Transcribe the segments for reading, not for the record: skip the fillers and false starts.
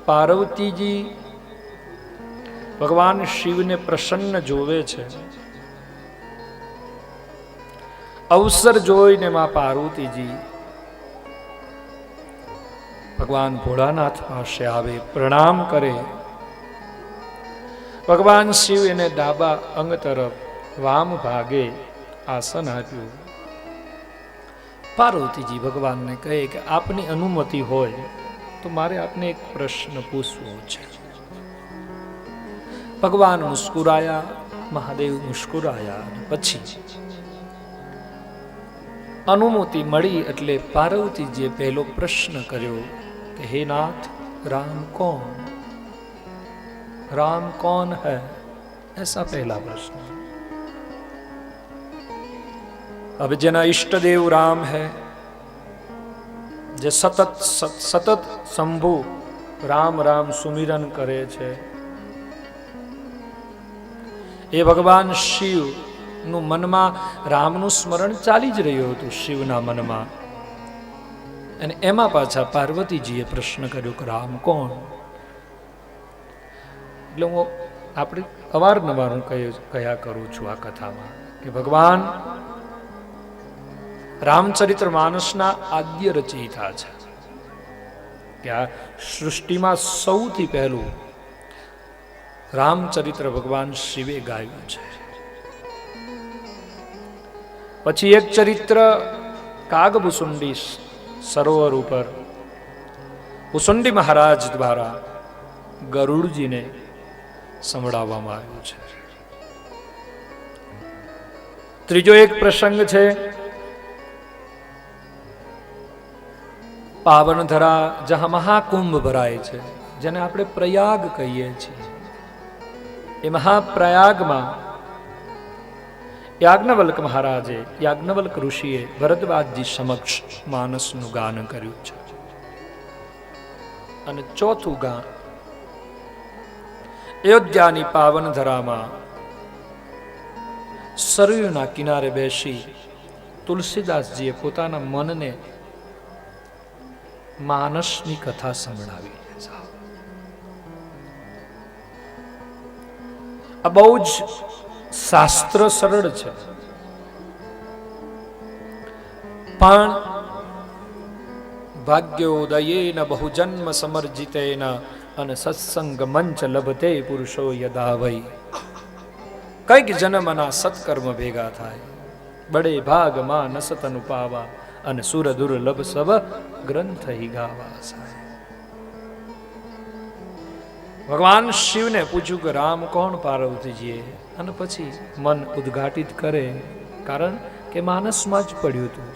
પાર્વતીજી ભગવાન શિવને પ્રસન્ન જોવે છે. અવસર જોઈને માં પાર્વતીજી ભગવાન ભોળાનાથ પાસે આવે, પ્રણામ કરે. ભગવાન શિવ એને ડાબા અંગ તરફ વામ ભાગે આસન આપ્યું. પાર્વતીજી ભગવાનને કહે કે આપની અનુમતિ હોય તો મારે આપને એક પ્રશ્ન પૂછવો છે. ભગવાન મુસ્કુરાયા, મહાદેવ મુસ્કુરાયા. પછી અનુમતિ મળી એટલે પાર્વતીજીએ પહેલો પ્રશ્ન કર્યો કે હે નાથ, राम कौन, राम कौन है, ऐसा पहला प्रश्न. अब जेना इष्ट देव राम है, जे सतत शंभु राम राम सुमिरन करे छे, એ ભગવાન શિવ નું મનમાં રામનું સ્મરણ ચાલી જ રહ્યું હતું શિવના મનમાં. અને એમાં પાછા પાર્વતીજીએ પ્રશ્ન કર્યો કે રામ કોણ. એટલે હું આપણે અવારનવાર હું કયા કરું છું આ કથામાં કે ભગવાન રામચરિત્ર માનસના આદ્ય રચયિતા છે, કે આ સૃષ્ટિમાં સૌથી પહેલું રામચરિત્ર ભગવાન શિવે ગાયું છે. પછી એક ચરિત્ર કાગભૂસુંડી સરોવર ઉપર ભૂસુંડી મહારાજ દ્વારા ગરુડજીને સંભળાવવામાં આવ્યું છે. ત્રીજો એક પ્રસંગ છે પાવનધરા, જહાં મહાકુંભ ભરાય છે, જેને આપણે પ્રયાગ કહીએ છીએ. એ મહાપ્રયાગમાં યાજ્ઞવલ્ક મહારાજે, યાજ્ઞવલ્ક ઋષિએ ભરદ્વાજજી સમક્ષ માનસનું ગાન કર્યું છે. અને ચોથું ગાન અયોધ્યાની પાવનધરામાં સરયુના કિનારે બેસી તુલસીદાસજીએ પોતાના મનને માનસની કથા સંભળાવી. આ બહુ જ શાસ્ત્ર સરળ છે, પણ ભાગ્યોદયેન બહુજન્મ સમર્જિતેન અને સત્સંગ મંચ લભતે પુરુષો યદા વૈ. કઈક જન્મના સત્કર્મ ભેગા થાય, બડે ભાગમાં નસત અનુપાવા અને સુર દુર્લભ સબ ગ્રંથ ગાવા. ભગવાન શિવને પૂછ્યું કે રામ કોણ પાર્વતીજીએ, અને પછી મન ઉદ્ઘાટિત કરે, કારણ કે માનસમાં જ પડ્યું હતું.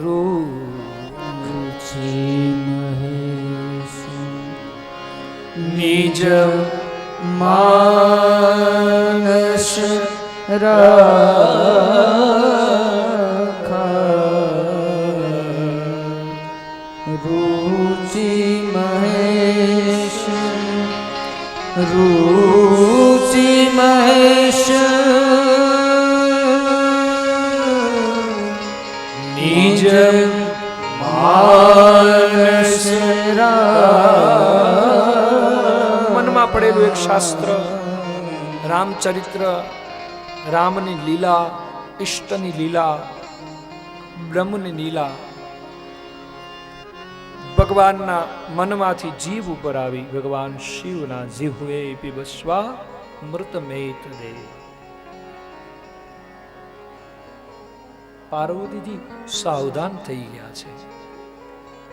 રૂચિ મહેશ નિજ માનસ રાખા, રૂચિ મહેશ, રૂચિ મહેશ નિજ માનસ મનમાં પડેલું એક શાસ્ત્ર રામચરિત્ર, રામની લીલા, ઇષ્ટની લીલા, બ્રહ્મની લીલા ભગવાનના મનમાંથી જીવ ઉપર આવી. ભગવાન શિવના જીહવે પીબસ્વા મૃતમેત દે. પાર્વતીજી સાવધાન થઈ ગયા છે.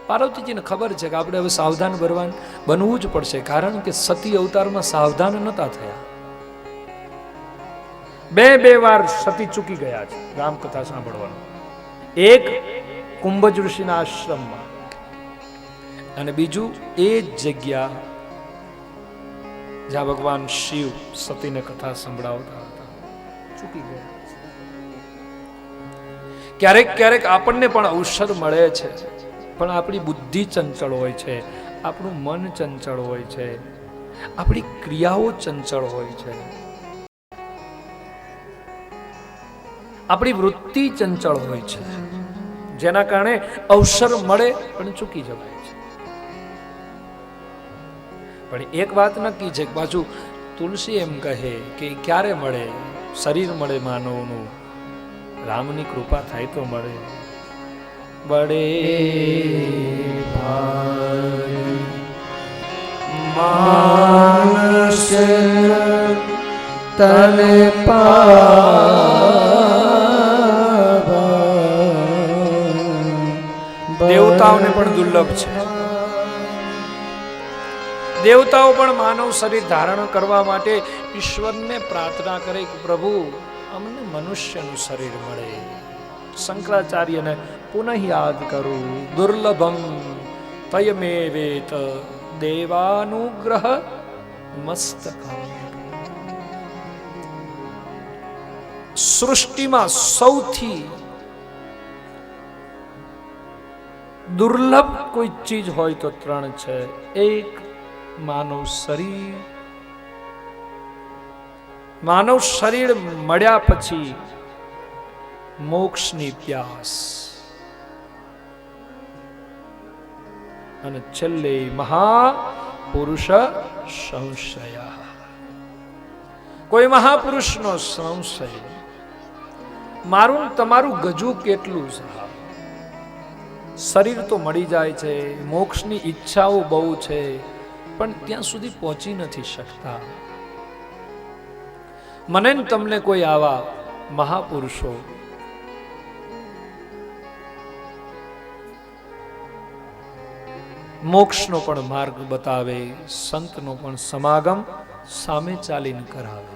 પાર્વતીજીને ખબર છે કે આપણે હવે સાવધાન બનવું જ પડશે, કારણ કે સતી અવતારમાં સાવધાન નતા થયા. બે વાર સતી ચૂકી ગયા છે રામકથા સાંભળવાનું. એક કુંભજ ઋષિના આશ્રમમાં, અને બીજું એ જ જગ્યા જ્યાં ભગવાન શિવ સતીને કથા સંભળાવતા હતા, ચૂકી ગયા. ક્યારેક ક્યારેક આપણને પણ અવસર મળે છે, પણ આપણી બુદ્ધિ ચંચળ હોય છે, આપણું મન ચંચળ હોય છે, આપણી ક્રિયાઓ ચંચળ હોય છે, આપણી વૃત્તિ ચંચળ હોય છે. જેના કારણે અવસર મળે પણ ચૂકી જવાય છે. પણ એક વાત નક્કી છે, પાછું તુલસી એમ કહે કે ક્યારે મળે? શરીર મળે માનવનું, રામની કૃપા થાય તો મળે. બડે માનસ તને દેવતાઓને પણ દુર્લભ છે. દેવતાઓ પણ માનવ શરીર ધારણ કરવા માટે ઈશ્વરને પ્રાર્થના કરે કે પ્રભુ અમને મનુષ્યનું શરીર મળે. શંકરાચાર્યને પુનઃ યાદ કરું, દુર્લભમ તયમેવેત દેવાનુગ્રહ મસ્તકમ. સૃષ્ટિમાં સૌથી દુર્લભ કોઈ ચીજ હોય તો ત્રણ છે. એક માનવ શરીર. માનવ શરીર મળ્યા પછી મોક્ષની પ્યાસ, અને છેલ્લે મહાપુરુષ સંશય. કોઈ મહાપુરુષનો સંશય, મારું તમારું ગજુ કેટલું છે? શરીર તો મળી જાય છે, મોક્ષની ઈચ્છાઓ બહુ છે, પણ ત્યાં સુધી પહોંચી નથી શકતા. મને ને તમને કોઈ આવા મહાપુરુષો મોક્ષનો પણ માર્ગ બતાવે, સંતનો પણ સમાગમ સામે ચાલીને કરાવે.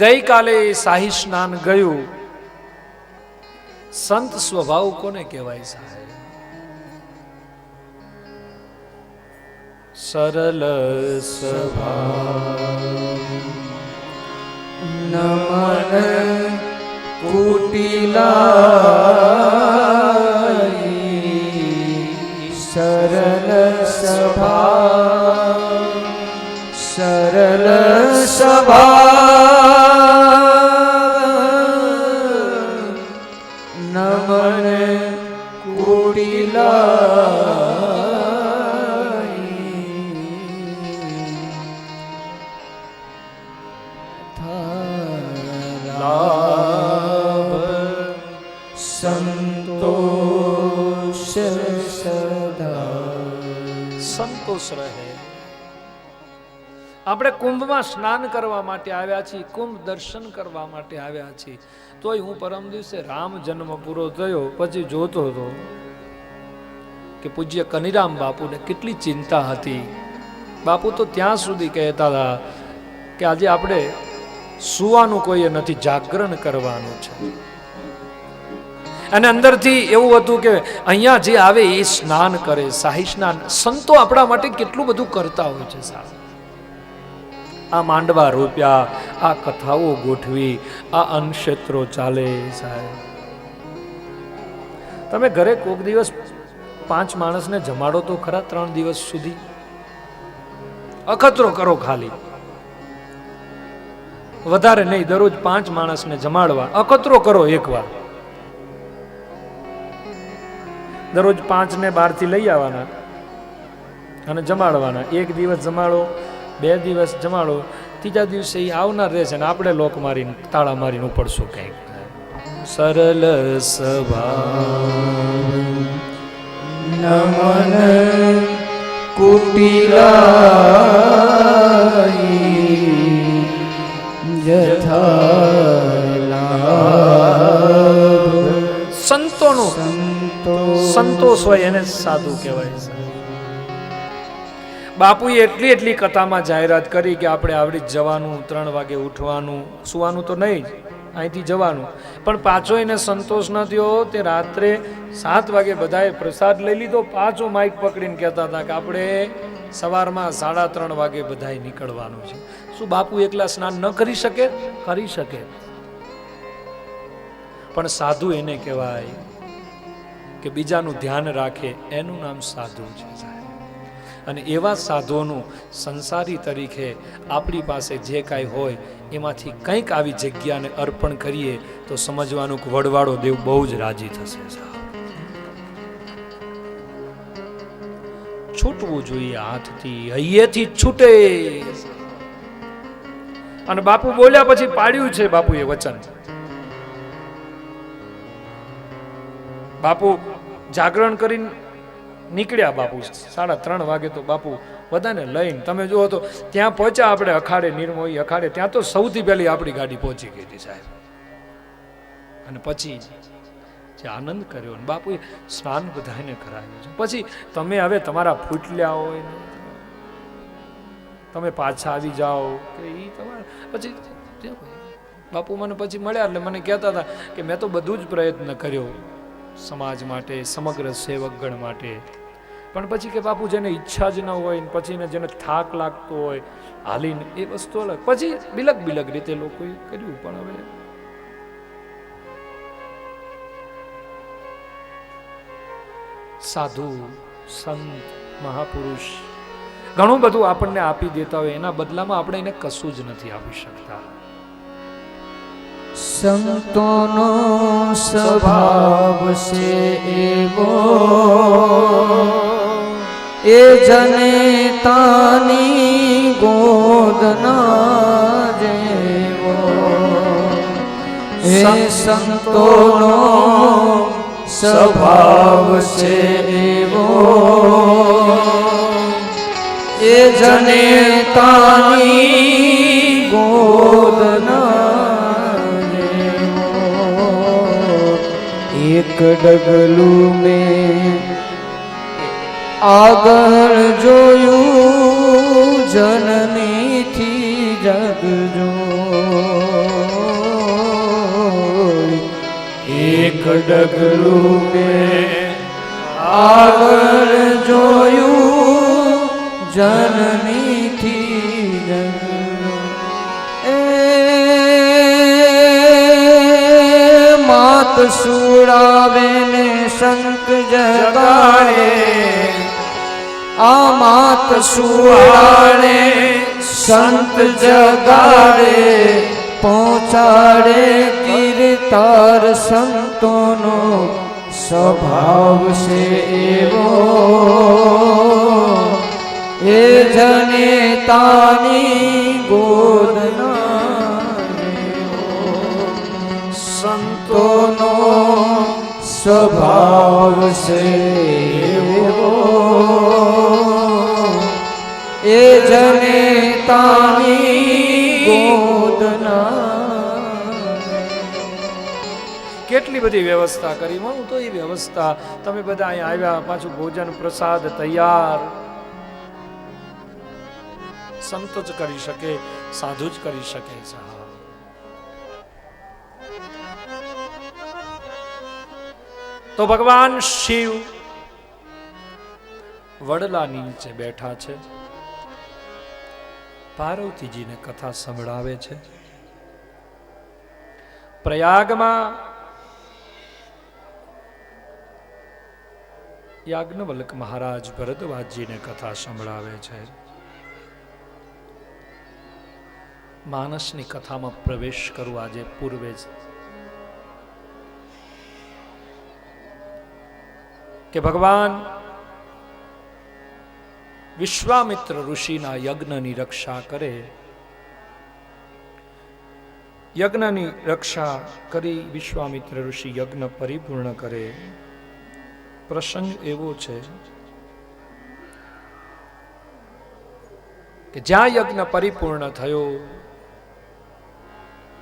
ગઈકાલે શાહી સ્નાન ગયું. સંત સ્વભાવ કોને કહેવાય સાહેબ? સરલ સ્વભાવ નમન કુટિલા સરલ સ્વભાવ સરલ સ્વભાવ નમન કુટિલા સંતોષ રહે. આપણે કુંભમાં સ્નાન કરવા માટે આવ્યા છીએ, કુંભ દર્શન કરવા માટે આવ્યા છીએ. તોય હું પરમ દિવસે રામ જન્મ પૂરો થયો પછી જોતો હતો કે પૂજ્ય કનીરામ બાપુને કેટલી ચિંતા હતી. બાપુ તો ત્યાં સુધી કહેતા હતા કે આજે આપણે સુવાનું કોઈએ નથી, જાગરણ કરવાનું છે. અને અંદરથી એવું હતું કે અહીંયા જે આવે એ સ્નાન કરે, શાહી સ્નાન. સંતો આપણા માટે કેટલું બધું કરતા હોય છે સાહેબ. આ માંડવા રોપ્યા, આ કથાઓ ગોઠવી, આ અન્નક્ષેત્રો ચાલે સાહેબ. તમે ઘરે કોક દિવસ 5 માણસને જમાડો તો ખરા 3 દિવસ સુધી. અખતરો કરો ખાલી, વધારે નહીં. દરરોજ 5 માણસને જમાડવા, અખતરો કરો એકવાર. દરરોજ 5 ને 12 થી લઈ આવવાના અને જમાડવાના. 1 દિવસ જમાડો, 2 દિવસ જમાડો, ત્રીજા દિવસે એ આવનાર રહેશે ને આપણે લોક મારીને તાળા મારીને ઉપડશું કંઈક. સરલ સ્વભાવ નમન કુટિલા જથા સંતોનો સંતોષ હોય એને સાધુ કહેવાય છે. બાપુએ એટલી કથામાં જાહેરાત કરી કે આપણે આવડી જવાનું, 3 વાગે ઉઠવાનું, સુવાનું તો નહીં જ, અહીંથી જવાનું. પણ પાછો એને સંતોષ ન થયો. તે રાત્રે 7 વાગે બધાએ પ્રસાદ લઈ લીધો. પાછો માઇક પકડીને કહેતા હતા કે આપણે સવારમાં 3:30 વાગે બધાએ નીકળવાનું છે. શું બાપુ એકલા સ્નાન ન કરી શકે? કરી શકે. પણ સાધુ એને કહેવાય કે બીજાનું ધ્યાન રાખે, એનું નામ સાધુ છે. અને એવા સાધુઓનું સંસારી તરીકે આપણી પાસે જે કાંઈ હોય એમાંથી કંઈક આવી જગ્યાને અર્પણ કરીએ તો સમજવાનું કે વડવાળો દેવ બહુ જ રાજી થશે. છૂટવું જોઈએ હાથથી, હૈયેથી છૂટે. અને બાપુ બોલ્યા પછી પાડ્યું છે બાપુએ વચન. બાપુ જાગરણ કરીને નીકળ્યા. બાપુ 3:30 વાગે તો બાપુ બધાને લઈને, તમે જુઓ તો ત્યાં પહોંચ્યા આપણે અખાડે, નિર્મોહી અખાડે. ત્યાં તો સૌથી પહેલી આપણી ગાડી પહોંચી ગઈ હતી સાહેબ. અને પછી જે આનંદ કર્યો ને બાપુએ સ્નાન બધાને કરાવ્યું છે. પછી તમે હવે તમારા ફૂટલ્યા હોય ને તમે પાછા આવી જાઓ કે એ તમારે પછી બાપુ મને પછી મળ્યા એટલે મને કહેતા હતા કે મેં તો બધું જ પ્રયત્ન કર્યો સમાજ માટે, સમગ્ર સેવકગણ માટે, પણ પછી કે બાપુ જેને ઈચ્છા જ ન હોય ને પછી જેને થાક લાગતો હોય હાલીને એ વસ્તુ અલગ. પછી બિલક રીતે લોકોએ કર્યું. પણ હવે સાધુ સંત મહાપુરુષ ઘણું બધું આપણને આપી દેતા હોય, એના બદલામાં આપણે એને કશું જ નથી આપી શકતા. સંતોનો સ્વભાવ છે એવો, એ જનેતાની ગોદના જેવો. એ સંતોનો સ્વભાવ છે એવો, એ જનેતાની ગોદના જેવો. એક ડગલું મેં આગળ જોયું, જનનીથી જગજો. એક ડગલું મેં આગળ જોયું, જનનીથી જગજો. એ માત સુડાવે ને સંત જગાડે, આ માત સુડાડે સંત જગાડે, પહોંચાડે કીર્તાર સંતોનો સ્વભાવ છે એવો. એ જનેતાની ગોદના જેવો. સંતોનો સ્વભાવ છે એવો, એ જનેતાની ગોદના. કેટલી બધી વ્યવસ્થા કરી. હું તો એ વ્યવસ્થા તમે બધા અહીંયા આવ્યા, પાછું ભોજન પ્રસાદ તૈયાર. સંત જ કરી શકે, સાધુ જ કરી શકે. તો ભગવાન શિવ વડલાની નીચે બેઠા છે, પાર્વતીજીને કથા સંભળાવે છે. પ્રયાગમાં યાજ્ઞવલ્ક મહારાજ ભરદ્વાજજીને કથા સંભળાવે છે. માનસની કથામાં પ્રવેશ કરું આજે પૂર્વે જ કે ભગવાન વિશ્વામિત્ર ઋષિના યજ્ઞની રક્ષા કરે. યજ્ઞની રક્ષા કરી વિશ્વામિત્ર ઋષિ યજ્ઞ પરિપૂર્ણ કરે. પ્રસંગ એવો છે કે જ્યાં યજ્ઞ પરિપૂર્ણ થયો,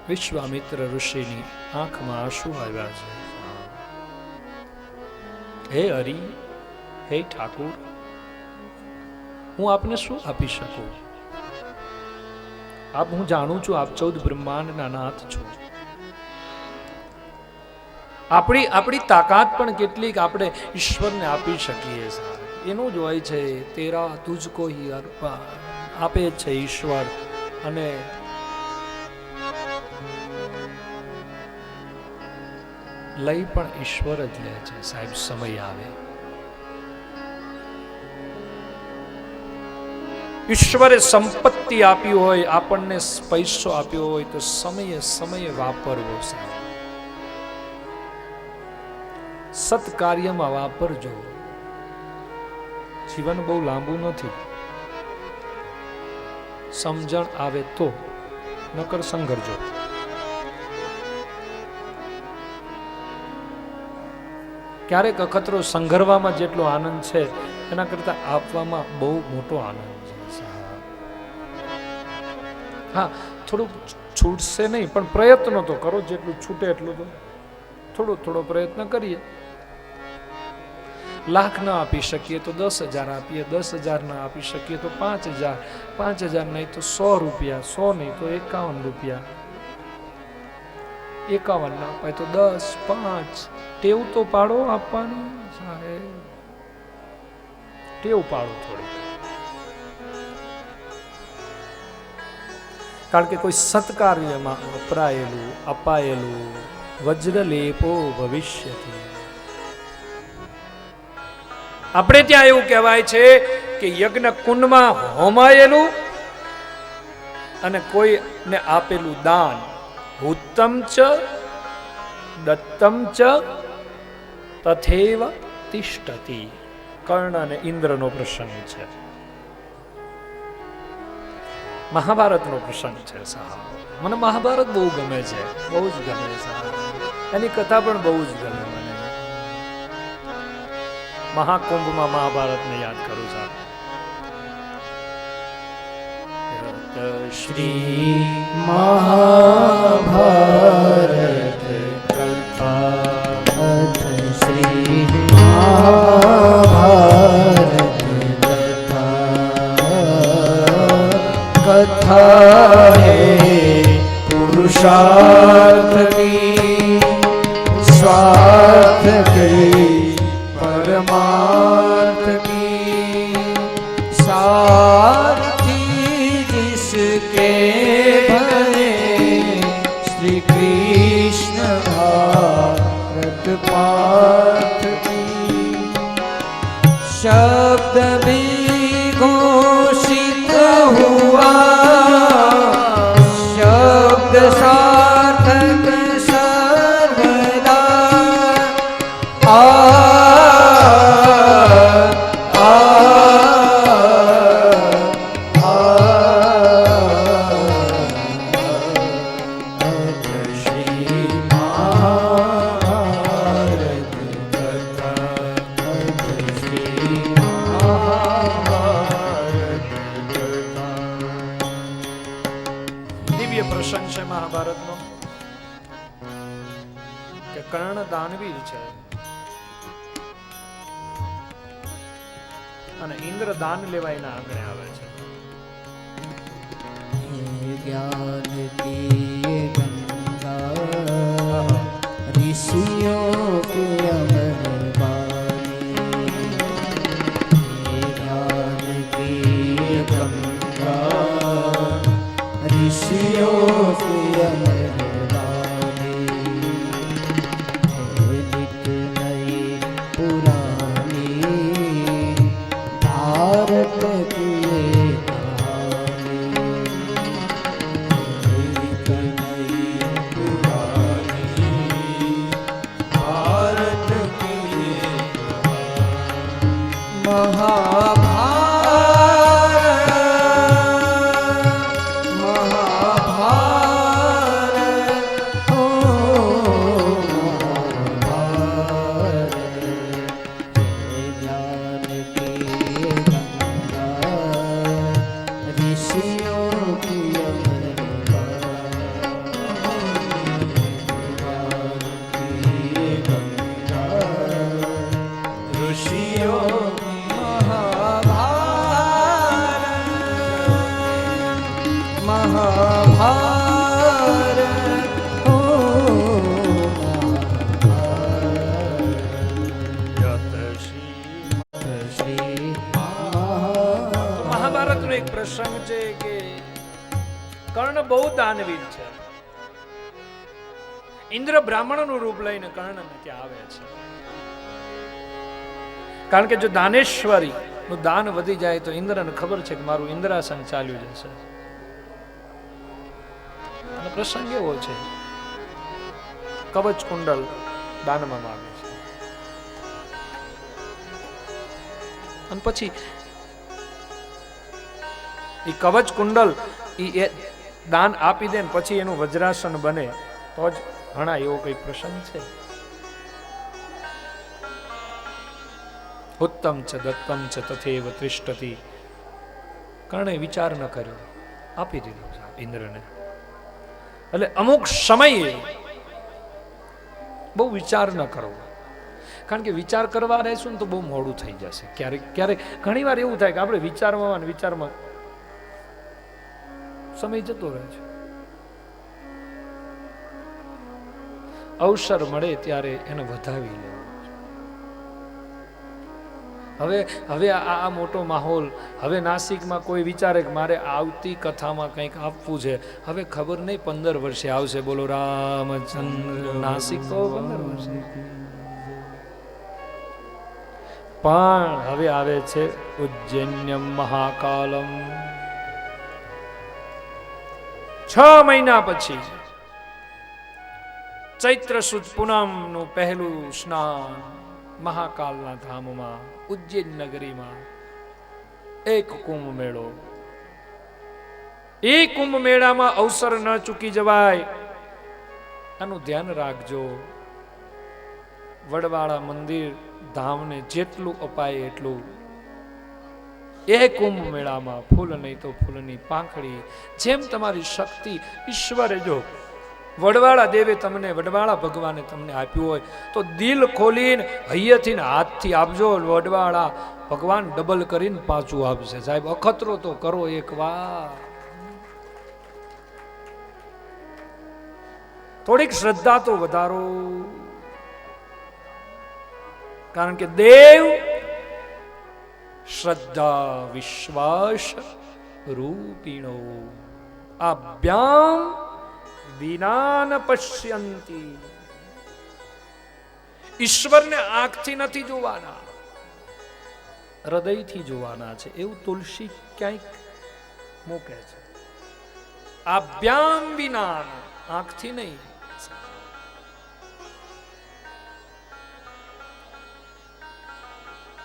વિશ્વામિત્ર ઋષિની આંખમાં આંસુ આવ્યા છે. હે હરિ, હે ઠાકુર, હું આપને શું આપી શકું? આપ, હું જાણું છું આપ 14 બ્રહ્માંડના નાથ છો. આપણી તાકાત પણ કેટલીક આપણે ઈશ્વરને આપી શકીએ. એનું જ હોય છે, તેરા તુજકો હી અર્પણ. આપે છે ઈશ્વર, અને લઈ પણ ઈશ્વર જ લે છે સાહેબ. સમય આવે ઈશ્વરે સંપત્તિ આપી હોય, આપણને પૈસો આપ્યો હોય તો સમયે સમયે વાપરવો સાહેબ. સત્કાર્યમાં વાપરજો. જીવન બહુ લાંબુ નથી. સમજણ આવે તો, નકર સંઘર્જો. ક્યારેક અખતરો સંઘરવામાં જેટલો આનંદ છે એના કરતા આપવામાં બહુ મોટો આનંદ છે. હા, થોડુંક છૂટશે નહીં, પણ પ્રયત્નો તો કરો. જેટલું છૂટે એટલું તો થોડો પ્રયત્ન કરીએ. લાખ ના આપી શકીએ તો 10,000 આપીએ, 10,000 ના આપી શકીએ તો 5,000, 5,000 નહીં તો 100 રૂપિયા, 100 નહીં તો 51 રૂપિયા, 51 ના અપાય તો 10, 5. ટેવ તો પાડો આપવાની સાહેબ, ટેવ પાડો થોડી. કારણ કે કોઈ સત્કાર્યમાં વપરાયેલું અપાયેલું વજ્રલેપો ભવિષ્યથી. આપણે ત્યાં એવું કહેવાય છે કે યજ્ઞ કુંડમાં હોમાયેલું અને કોઈને આપેલું દાન ઉત્તમ ચ દત્તમ ચ તથૈવ તિષ્ઠતિ. કર્ણ અને ઇન્દ્રનો પ્રસંગ છે, મહાભારતનો પ્રસંગ છે સાહેબ. મને મહાભારત બહુ ગમે છે, બહુ જ ગમે સાહેબ. એની કથા પણ બહુ જ ગમે મને. મહાકુંભમાં મહાભારતને યાદ કરું સાહેબ. શ્રી મહાભારત કથા, શ્રી મહાભારત कथा है पुरुषार्थ की, स्वार्थ की, परमार्थ की, सारथी जिसके भले श्री कृष्ण भारत पार्थ की. शब्द भी घोषित हुआ, शब्द सार्थक सर्वदा. श्री महाभारत कथा, श्री દિવ્ય પ્રસંગ છે મહાભારતનો કે કર્ણ દાનવીર છે અને ઇન્દ્ર દાન લેવા એના આંગણે આવે છે. ज्ञान की गंगा ऋषियों के अमर वाणी, ज्ञान की गंगा ऋषियों के अमर वाणी, नित नई पुरानी भारत की મહાભારતનો એક પ્રસંગ છે કે કર્ણ બહુ દાનવીર છે. ઇન્દ્ર બ્રાહ્મણનું રૂપ લઈને કર્ણને ત્યાં આવે છે. કારણ કે જો દાનેશ્વરી નું દાન વધી જાય તો ઇન્દ્રને ખબર છે કે મારું ઇન્દ્રાસન ચાલ્યું જશે. અને પ્રસંગ એવો છે, કવચ કુંડલ દાનમાં માંગે છે. અને પછી એ કવચ કુંડલ એ દાન આપી દે ને પછી એનું વજ્રાસન બને તો જ ઘણા એવો કઈક પ્રસંગ છે. ઉત્તમ છે દત્તમ છે તથેવ ત્રિષ્ઠતિ. કર્ણે વિચાર ન કર્યો, આપી દીધું ઇન્દ્રને. એટલે અમુક સમયે બહુ વિચાર ન કરવો, કારણ કે વિચાર કરવા રહેશું ને તો બહુ મોડું થઈ જશે. ક્યારેક ક્યારેક ઘણી વાર એવું થાય કે આપણે વિચારમાં સમય જતો રહે છે. અવસર મળે ત્યારે એને વધાવી લેવો. હવે આ મોટો માહોલ, હવે નાસિકમાં કોઈ વિચારે કે મારે આવતી કથામાં કંઈક આપવું છે, હવે ખબર નહીં 15 વર્ષે આવશે. બોલો રામચંદ્ર. નાસિક તો 15 વર્ષે, પણ હવે આવે છે ઉજ્જૈન્યમ મહાકાલમ. 6 મહિના પછી ચૈત્ર સુદ પૂનમ નું પહેલું સ્નાન મહાકાલના ધામમાં ઉજ્જૈન નગરીમાં એક કુંભ મેળો. એ કુંભ મેળામાં અવસર ન ચૂકી જવાય, આનું ધ્યાન રાખજો. વડવાળા મંદિર ધામને જેટલું અપાય એટલું. એ કુંભ મેળામાં ફૂલ નહીં તો ફૂલની પાંખડી, જેમ તમારી શક્તિ ઈશ્વરે જો વડવાળા દેવે તમને, વડવાળા ભગવાને તમને આપ્યું હોય તો દિલ ખોલીને હૈયેથી ને હાથથી આપજો. વડવાળા ભગવાન ડબલ કરીને પાછું આપશે. સાહેબ અખતરો તો કરો એક વાર. થોડીક શ્રદ્ધા તો વધારો, કારણ કે દેવ શ્રદ્ધા વિશ્વાસ રૂપિણો અભ્યામ વિના ન પશ્યંતી. ઈશ્વરને આંખથી નથી જોવાના, હૃદયથી જોવાના છે. એવું તુલસી ક્યાંક મૂકે છે. અભ્યામ વિના, આંખથી નહીં.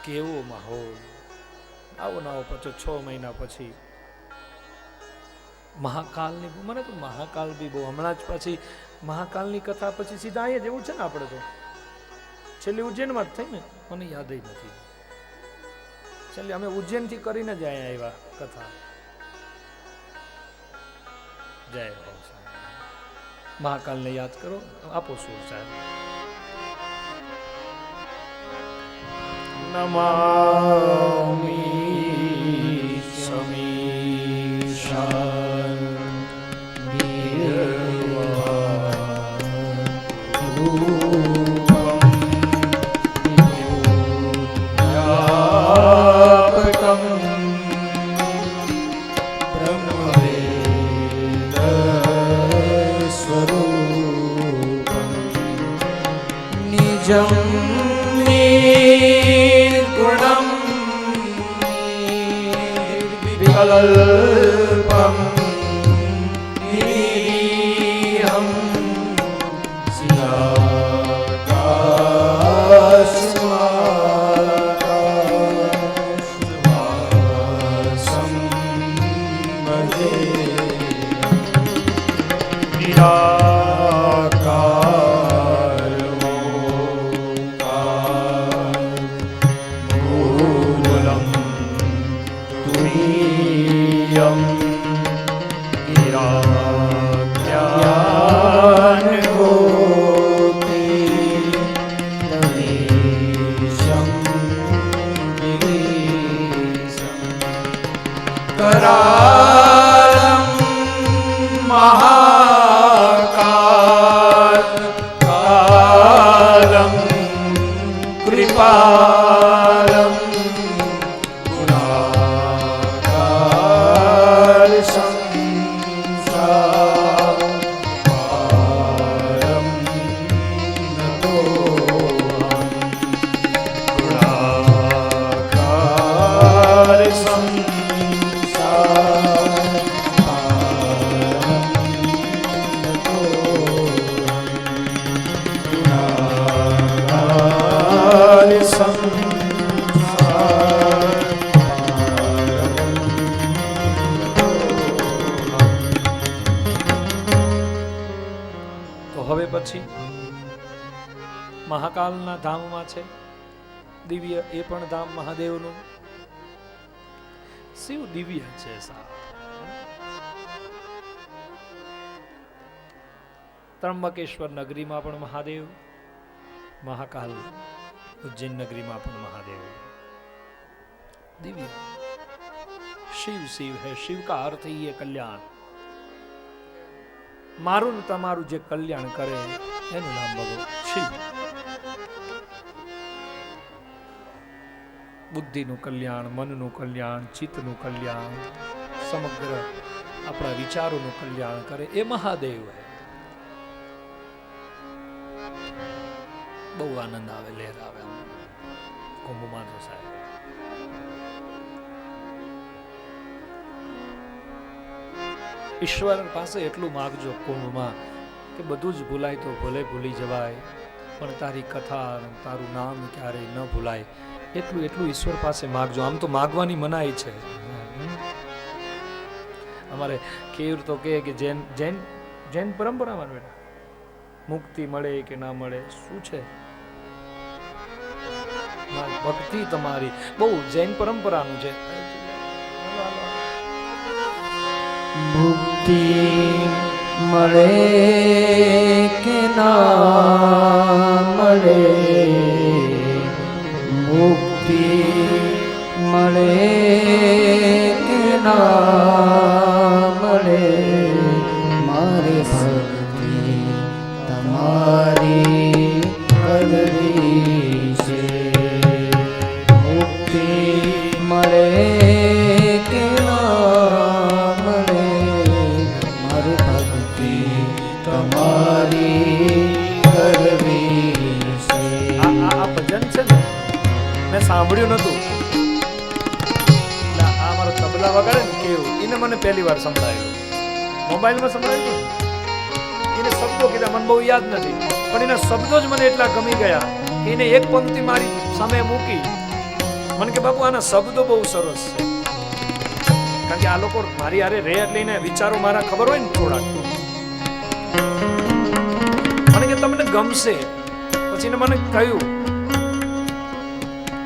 કેવો માહોલ. આવો ના આવો પછી 6 મહિના પછી મહાકાલની, મને તો મહાકાલ બી બહુ, હમણાં જ પછી મહાકાલની કથા પછી સીધા અહીંયા જેવું છે ને, આપણે તો છેલ્લી ઉજ્જૈનમાં જ થઈ ને, મને યાદ નથી. છેલ્લી અમે ઉજ્જૈનથી કરીને જ અહીંયા આવ્યા કથા. જય હો સાહેબ. મહાકાલને યાદ કરો, આપો સુર સાહેબ. નમામિ સમીશાન निर्गुणं निर्विकल्पं निरीहं सियाकाशवासं भजे करालं महाकालं कृपालं गुणाकार संसारं नतोऽहं गुणाकार સંસાર તો હવે પછી મહાકાલના ધામમાં છે દિવ્ય, એ પણ ધામ મહાદેવનું. શિવ દિવ્ય છે સાહેબ. ત્રંબકેશ્વર નગરીમાં પણ મહાદેવ, મહાકાલ ઉજ્જૈન નગરીમાં પણ મહાદેવ. દિવ્ય શિવ શિવ है, शिव का अर्थ ही है कल्याण. મારું ને તમારું જે કલ્યાણ કરે એનું નામ ભગવાન શિવ. બુદ્ધિનું કલ્યાણ, મનનું કલ્યાણ, ચિત્તનું કલ્યાણ, સમગ્ર આપણા વિચારોનું કલ્યાણ કરે એ મહાદેવ હે. બહુ આનંદ આવે, લહેર આવે કુંભમાં તો સાહેબ. ઈશ્વર પાસે એટલું માગજો કુંભમાં કે બધું જ ભૂલાય તો ભલે ભૂલી જવાય, પણ તારી કથા તારું નામ ક્યારેય ન ભૂલાય. એટલું એટલું ઈશ્વર પાસે માગજો. આમ તો માગવાની મનાઈ છે. અમારે કેર તો કહે કે જૈન જૈન જૈન પરંપરામાં બેટા મુક્તિ મળે કે ના મળે શું છે, ભક્તિ તમારી બહુ જૈન પરંપરાનું છે. મુક્તિ મળે કે ના મળે, મુક્તિ મળે કે ના મળે, મારે ભક્તિ તમારી કરવી છે. મુક્તિ મળે કે ના મળે, મારે ભક્તિ તમારી કરવી છે. આ ભજન છે ને મેં સાંભળ્યું નતું. આ મારો તબલા વગાડે ને કેવું, એને મને પહેલી વાર સંભળાયું, મોબાઈલમાં સંભળાયું. એને શબ્દો કીધા મને બહુ યાદ નથી, પણ એના શબ્દો જ મને એટલા ગમી ગયા કે એને એક પંક્તિ મારી સામે મૂકી. મને કે બાપુ આના શબ્દો બહુ સરસ છે. કારણ કે આ લોકો મારી હારે રે એટલે એને વિચારો મારા ખબર હોય ને થોડાક, મને કે તમને ગમશે. પછી એને મને કહ્યું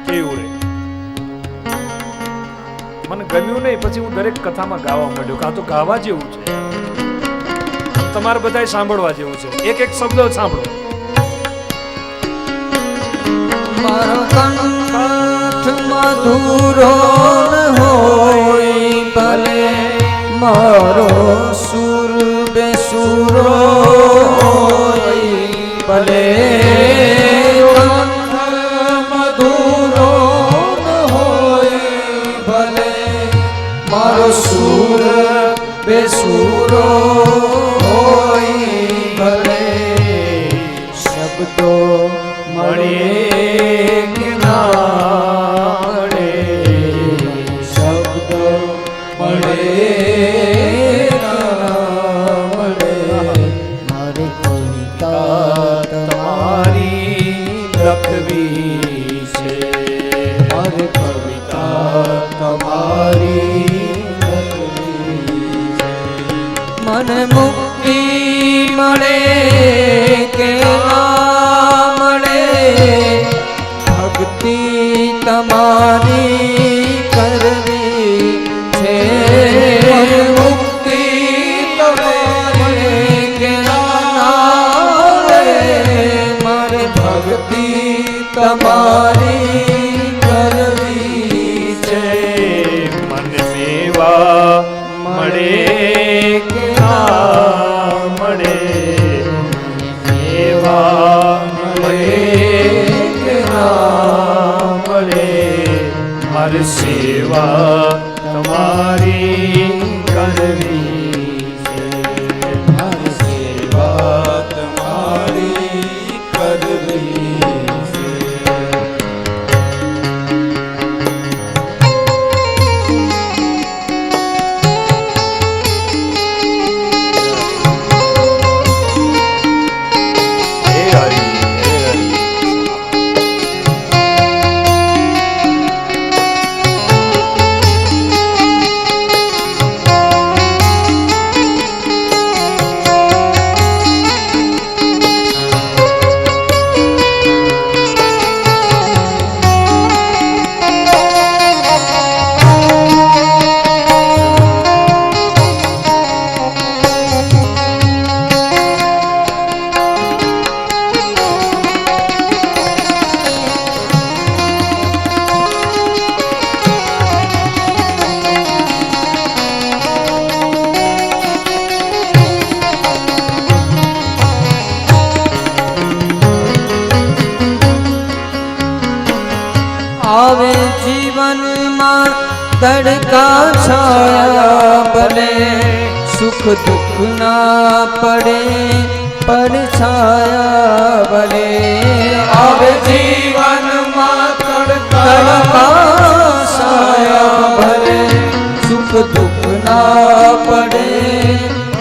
કેવું રે, મને ગમ્યું નહીં. પછી હું દરેક કથામાં ગાવા માંડ્યો. કાં તો ગાવા જેવું છે, તમારે બધાએ સાંભળવા જેવું છે. એક એક શબ્દ સાંભળો. મારો કંઠ મધુરો ન હોય ભલે, મારો સુર બેસુરો હોય ભલે, કંઠ મધુરો ન હોય ભલે, મારો સુર બેસુરો હોય ભલે, શબ્દો મળે કે ના મળે, શબ્દ મળે ના મળે, મારી કવિતા તમારી લખવી છે. મારી કવિતા તમારી લખવી છે. મને મુક્તિ મળે કે ના મળે, ભક્તિ તમારી કરવી છે. મુક્તિ તમારી કે ના મળે, મારે ભક્તિ તમારી કરવી છે. મન મેવા મળે કે ના મળે, એવા મળે કે ના મળે, મારી સેવા તમારી કરવી છે. મારી સેવા તમારી કરવી છે. હે હરિ હે હરિ. આવે જીવનમાં તડકા છાયા ભલે સુખ દુઃખ ના પડે પડછાયા ભલે આવે જીવનમાં તડકા છાયા ભલે સુખ દુઃખ ના પડે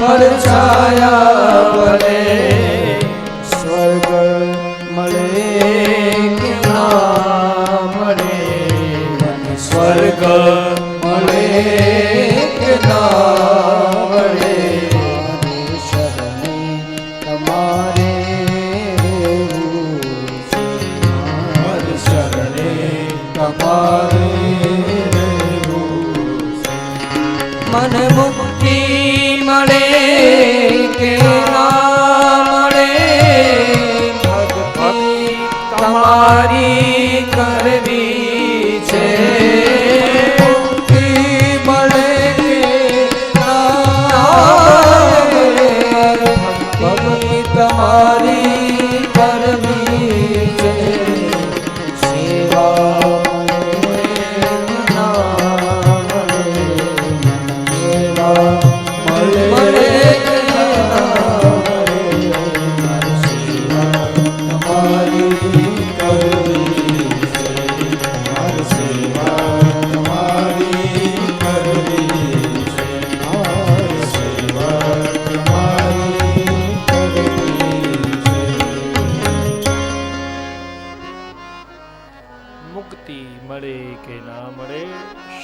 પડછાયા ભલે સ્વર્ગ મળે કે ના મળે સ્વર્ગ મળે કે ના મળે શરણે તમારે રહેવું છે મારે શરણે તમારે રહેવું છે મન મુક્તિ મળે કે ના મળે ભક્તિ તમારી કરવી છે મુક્તિ મળે કે ના મળે ભક્તિ તમારી કરવી છે સેવા મળે ના મળે સેવા મળે કે ના મળે મારી સેવા તમારી કરવી છે મારી સેવા તમારી કરવી છે મારી સેવા તમારી કરવી છે મુક્તિ મળે કે ના મળે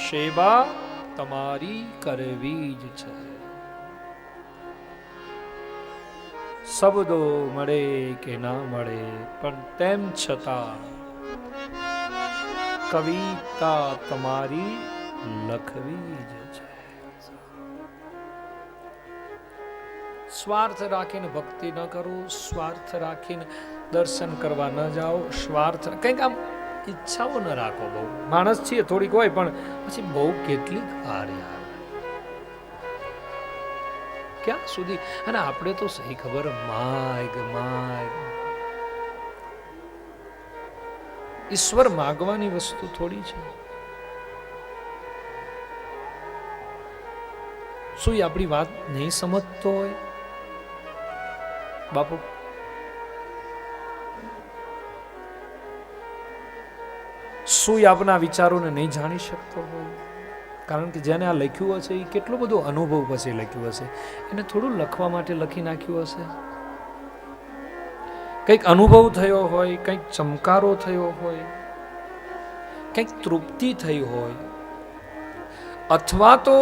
સેવા તમારી કરવી જ છે. શબ્દો મળે કે ના મળે પણ તેમ છતાં કવિતા તમારી લખવી જ છે. સ્વાર્થ રાખીને ભક્તિ ન કરો, સ્વાર્થ રાખીને દર્શન કરવા ન જાઓ, સ્વાર્થ કંઈક આમ ઈચ્છાઓ ન રાખો. બહુ માણસ છીએ થોડીક હોય પણ પછી બહુ કેટલીક વાર યાર ક્યાં સુધી. અને આપણે તો સહી ખબર માગ ઈશ્વર માગવાની વસ્તુ થોડી છે. શું એ આપણી વાત નહીં સમજતો હોય બાપુ? શું એ આપના વિચારોને નહીં જાણી શકતો હોય? કારણ કે જેને આ લખ્યું હશે એ કેટલો બધો અનુભવ પછી લખ્યું હશે. એને થોડું લખવા માટે લખી નાખ્યું હશે. કંઈક અનુભવ થયો હોય, કંઈક ચમકારો થયો હોય, કંઈક તૃપ્તિ થઈ હોય, અથવા તો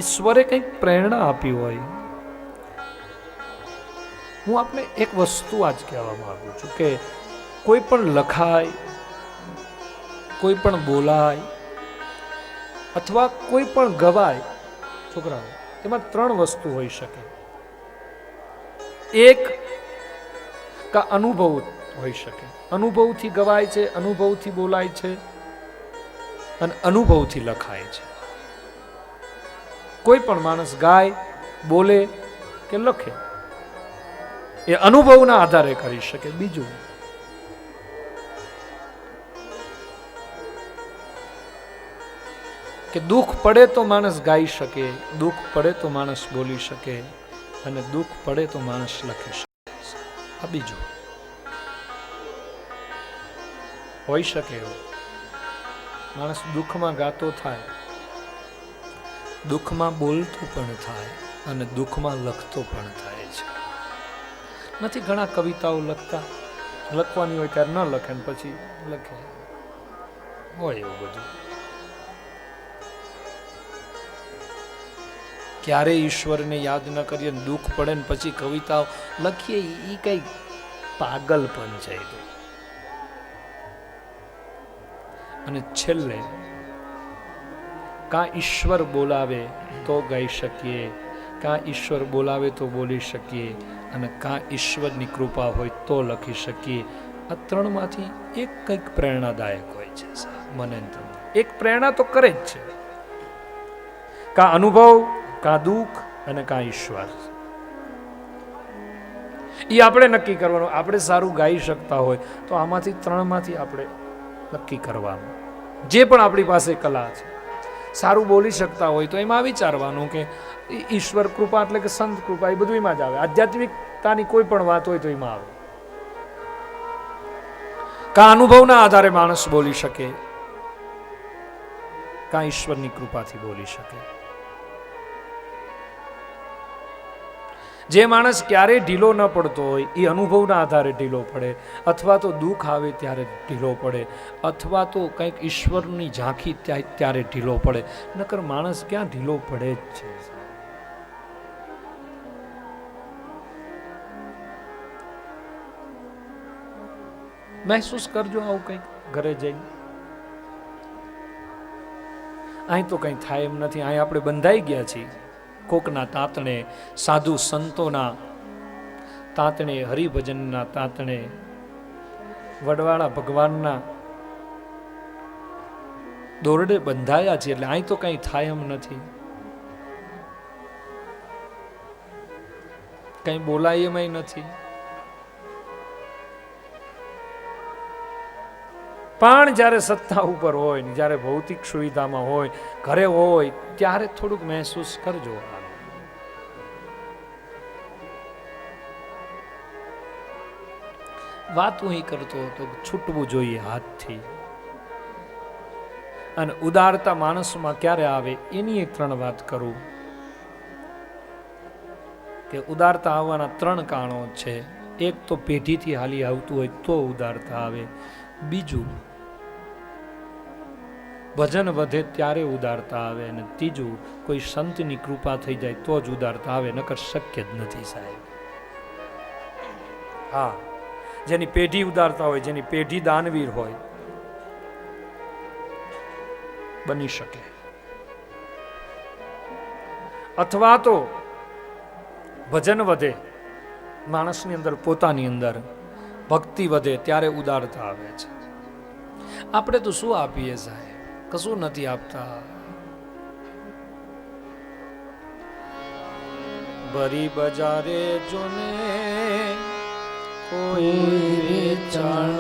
ઈશ્વરે કંઈક પ્રેરણા આપી હોય. હું આપને એક વસ્તુ આજ કહેવા માંગુ છું કે કોઈ પણ લખાય, કોઈ પણ બોલાય અથવા કોઈ પણ ગવાય, છોકરાઓ, એમાં ત્રણ વસ્તુ હોઈ શકે. એક કા અનુભવ હોઈ શકે. અનુભવથી ગવાય છે, અનુભવથી બોલાય છે અને અનુભવથી લખાય છે. કોઈ પણ માણસ ગાય, બોલે કે લખે એ અનુભવના આધારે કરી શકે. બીજું કે દુઃખ પડે તો માણસ ગાઈ શકે, દુઃખ પડે તો માણસ બોલી શકે અને દુઃખ પડે તો માણસ લખી શકે. આ બીજું હોઈ શકે એવું. માણસ દુઃખમાં ગાતો થાય, દુઃખમાં બોલતો પણ થાય અને દુઃખમાં લખતો પણ થાય છે. નથી ઘણા કવિતાઓ લખતા, લખવાની હોય ત્યારે ન લખે ને પછી લખે, હોય એવું બધું. ક્યારેય ઈશ્વરને યાદ ન કરીએ, દુઃખ પડે ને પછી કવિતાઓ લખીએ, એ કઈ પાગલ પણ છે. અને છેલ્લે કાં ઈશ્વર બોલાવે તો ગાઈ શકીએ, કાં ઈશ્વર બોલાવે તો બોલી શકીએ અને કાં ઈશ્વરની કૃપા હોય તો લખી શકીએ. આ ત્રણમાંથી એક કંઈક પ્રેરણાદાયક હોય છે. મને એક પ્રેરણા તો કરે જ છે. કાં અનુભવ, કાં દુઃખ અને કાં ઈશ્વર. એ આપણે નક્કી કરવાનું. આપણે સારું ગાઈ શકતા હોય તો આમાંથી ત્રણમાંથી આપણે નક્કી કરવાનું. જે પણ આપણી પાસે કલા છે, સારું બોલી શકતા હોય તો એમાં વિચારવાનું કે ઈશ્વર કૃપા એટલે કે સંત કૃપા, એ બધું એમાં જ આવે. આધ્યાત્મિકતાની કોઈ પણ વાત હોય તો એમાં આવે. કા અનુભવના આધારે માણસ બોલી શકે, કા ઈશ્વરની કૃપાથી બોલી શકે. જે માણસ ક્યારેય ઢીલો ન પડતો હોય એ અનુભવના આધારે ઢીલો પડે, અથવા તો દુઃખ આવે ત્યારે ઢીલો પડે, અથવા તો કંઈક ઈશ્વરની ઝાંખી ત્યારે ઢીલો પડે. નકર માણસ ક્યાં ઢીલો પડે જ છે. મહેસૂસ કરજો આવું કંઈક ઘરે જઈને. અહીં તો કંઈ થાય એમ નથી. અહીં આપણે બંધાઈ ગયા છીએ કોકના તાતણે, સાધુ સંતોના તાતણે, હરિભજનના તાતણે, વડવાળા ભગવાનના દોરડે બંધાયા છે. એટલે અહીં તો કંઈ થાય એમ નથી. કંઈ બોલાય એમ નથી. પણ જ્યારે સત્તા ઉપર હોય ને જ્યારે ભૌતિક સુવિધામાં હોય, ઘરે હોય, ત્યારે થોડુંક મહેસૂસ કરજો. વાત હું કરતો હતો છૂટવું જોઈએ હાથથી. અને ઉદારતા માણસમાં ક્યારે આવે એની એક 3 વાત કરું કે ઉદારતા આવવાના 3 કારણો છે. એક તો પેઢીથી હાલી આવતું હોય તો ઉદારતા આવે. બીજું ભજન વધે ત્યારે ઉદારતા આવે. અને ત્રીજું કોઈ સંતની કૃપા થઈ જાય તો જ ઉદારતા આવે, નકર શક્ય જ નથી સાહેબ. હા, જેની પેઢી ઉદારતા હોય, જેની પેઢી દાનવીર હોય, બની શકે. અથવા તો ભજન વધે, માણસની અંદર પોતાની અંદર ભક્તિ વધે ત્યારે ઉદારતા આવે છે. આપણે તો શું આપીએ સાહેબ? કશું નથી આપતા. ભરી બજારે જોને કોઈ વેચાણ